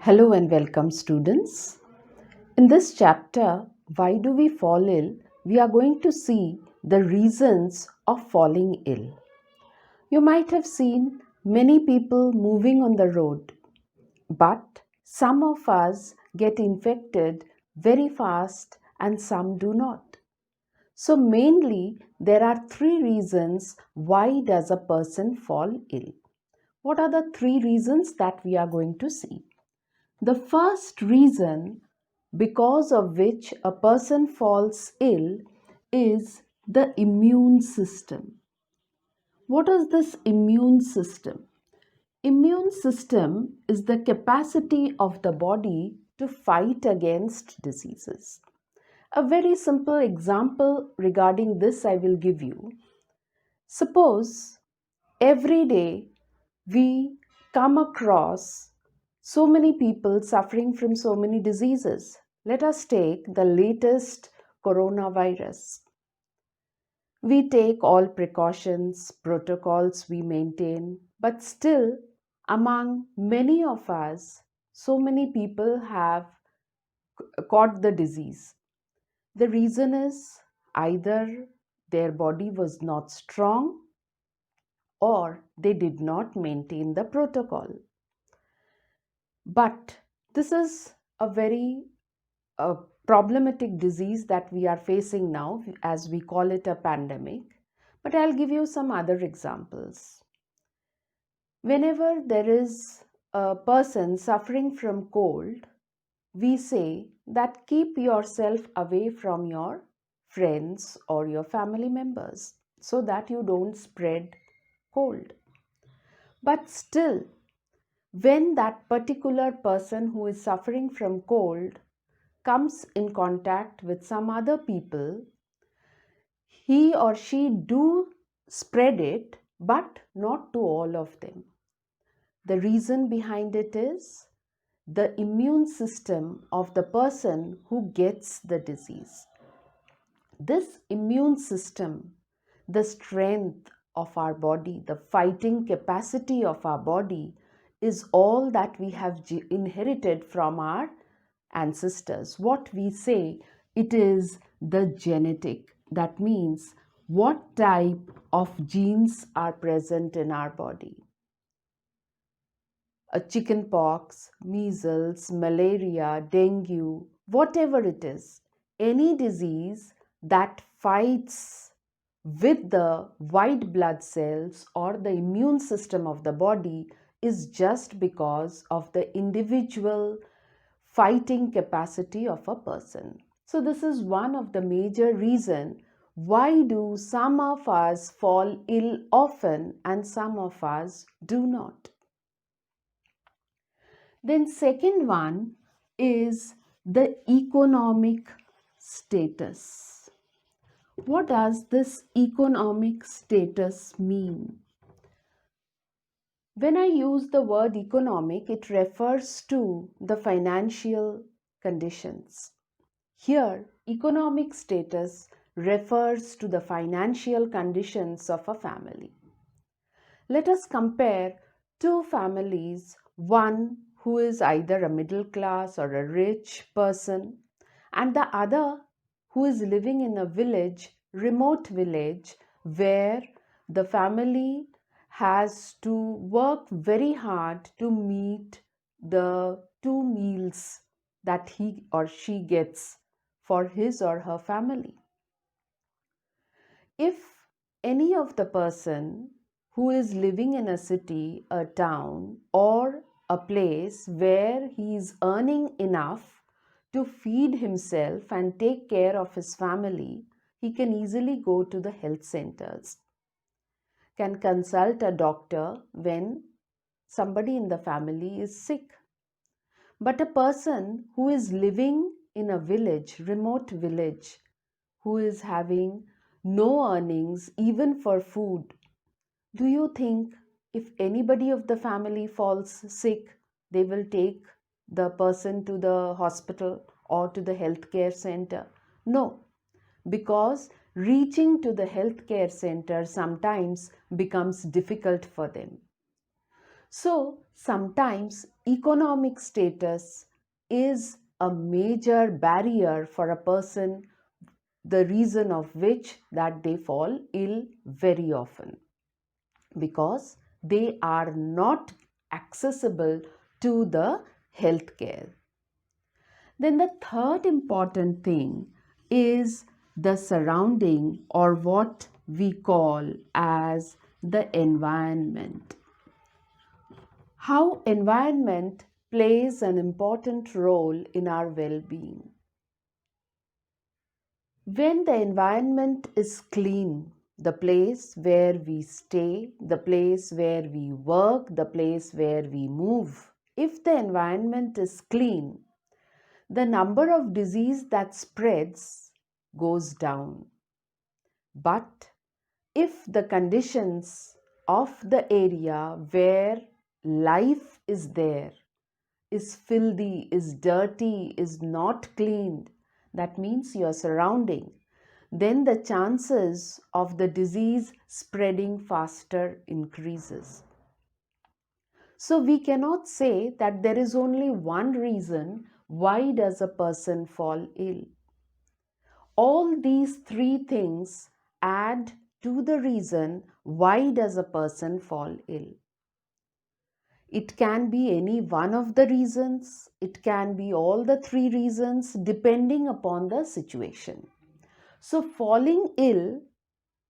Hello and welcome, students. In this chapter, Why Do We Fall Ill? We are going to see the reasons of falling ill. You might have seen many people moving on the road, but some of us get infected very fast and some do not. So mainly there are three reasons why does a person fall ill. What are the three reasons that we are going to see? The first reason because of which a person falls ill is the immune system. What is this immune system? Immune system is the capacity of the body to fight against diseases. A very simple example regarding this I will give you. Suppose every day we come across so many people suffering from so many diseases. Let us take the latest coronavirus. We take all precautions, protocols we maintain, but still, among many of us, so many people have caught the disease. The reason is either their body was not strong or they did not maintain the protocol. But this is a very problematic disease that we are facing now, as we call it a pandemic. But I'll give you some other examples. Whenever there is a person suffering from cold, we say that keep yourself away from your friends or your family members so that you don't spread cold. But still, when that particular person who is suffering from cold comes in contact with some other people, he or she do spread it, but not to all of them. The reason behind it is the immune system of the person who gets the disease. This immune system, the strength of our body, the fighting capacity of our body, is all that we have inherited from our ancestors. What we say, it is the genetic. That means what type of genes are present in our body. A chicken pox, measles, malaria, dengue, whatever it is, any disease that fights with the white blood cells or the immune system of the body is just because of the individual fighting capacity of a person. So this is one of the major reasons why do some of us fall ill often and some of us do not. Then second one is the economic status. What does this economic status mean? When I use the word economic, it refers to the financial conditions. Here, economic status refers to the financial conditions of a family. Let us compare two families, one who is either a middle class or a rich person, and the other who is living in a village, remote village, where the family has to work very hard to meet the two meals that he or she gets for his or her family. If any of the person who is living in a city, a town, or a place where he is earning enough to feed himself and take care of his family, he can easily go to the health centers, can consult a doctor when somebody in the family is sick. But a person who is living in a village, remote village, who is having no earnings even for food, do you think if anybody of the family falls sick, they will take the person to the hospital or to the healthcare center? No, because reaching to the healthcare center sometimes becomes difficult for them. So sometimes economic status is a major barrier for a person, the reason of which that they fall ill very often, because they are not accessible to the healthcare. Then the third important thing is the surrounding, or what we call as the environment. How environment plays an important role in our well-being. When the environment is clean, the place where we stay, the place where we work, the place where we move, if the environment is clean, the number of disease that spreads goes down. But if the conditions of the area where life is there is filthy, is dirty, is not cleaned, that means your surrounding, then the chances of the disease spreading faster increases. So we cannot say that there is only one reason why does a person fall ill. All these three things add to the reason why does a person fall ill. It can be any one of the reasons, it can be all the three reasons depending upon the situation. So falling ill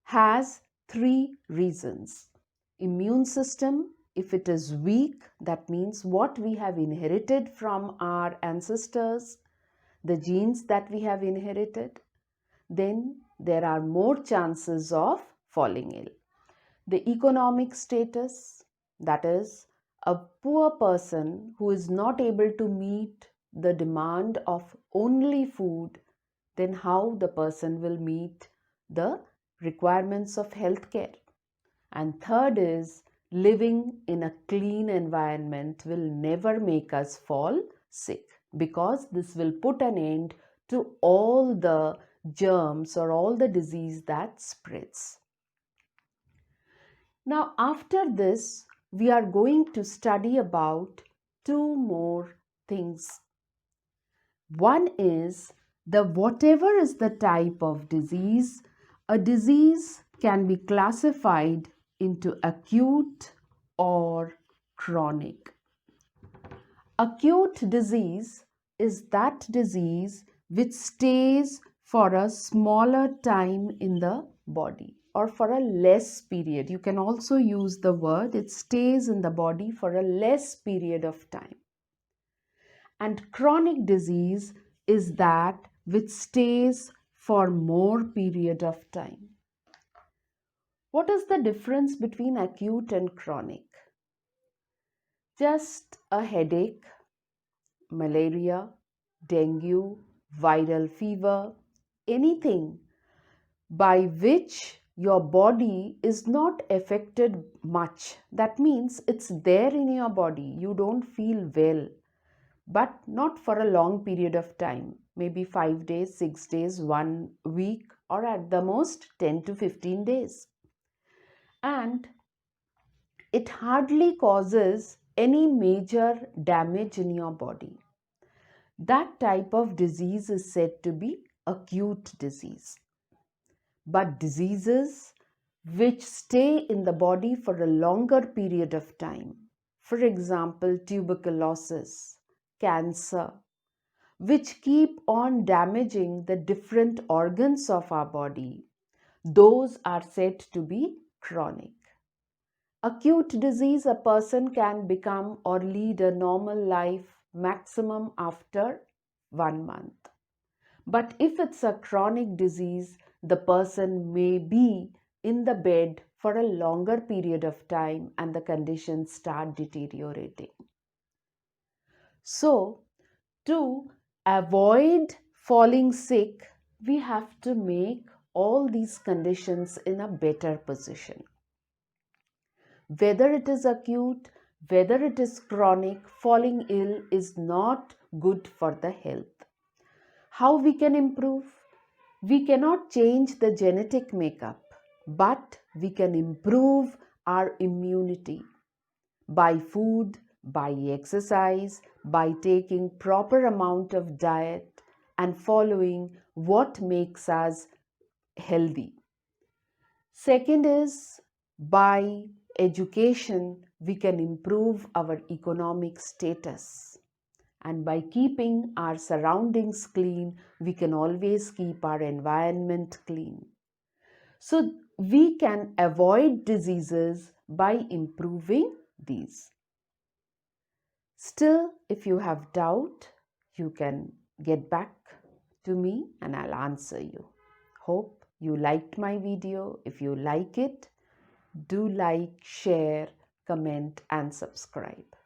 has three reasons. Immune system, if it is weak, that means what we have inherited from our ancestors, the genes that we have inherited, then there are more chances of falling ill. The economic status, that is, a poor person who is not able to meet the demand of only food, then how the person will meet the requirements of healthcare. And third is, living in a clean environment will never make us fall sick, because this will put an end to all the germs or all the disease that spreads. Now, after this, we are going to study about two more things. One is the whatever is the type of disease, a disease can be classified into acute or chronic. Acute disease is that disease which stays for a smaller time in the body or for a less period. You can also use the word it stays in the body for a less period of time. And chronic disease is that which stays for more period of time. What is the difference between acute and chronic? Just a headache, malaria, dengue, viral fever, anything by which your body is not affected much. That means it's there in your body. You don't feel well, but not for a long period of time. Maybe 5 days, 6 days, 1 week, or at the most 10 to 15 days. And it hardly causes any major damage in your body. That type of disease is said to be acute disease. But diseases which stay in the body for a longer period of time, for example, tuberculosis, cancer, which keep on damaging the different organs of our body, those are said to be chronic. Acute disease, a person can become or lead a normal life maximum after 1 month. But if it's a chronic disease, the person may be in the bed for a longer period of time and the conditions start deteriorating. So, to avoid falling sick, we have to make all these conditions in a better position. Whether it is acute, whether it is chronic, falling ill is not good for the health. How we can improve? We cannot change the genetic makeup, but we can improve our immunity. by food, by exercise, by taking proper amount of diet and following what makes us healthy. Second is by education, we can improve our economic status. And by keeping our surroundings clean, we can always keep our environment clean. So we can avoid diseases by improving these. Still, if you have doubt, you can get back to me and I'll answer you. Hope you liked my video. If you like it, do like, share, comment and subscribe.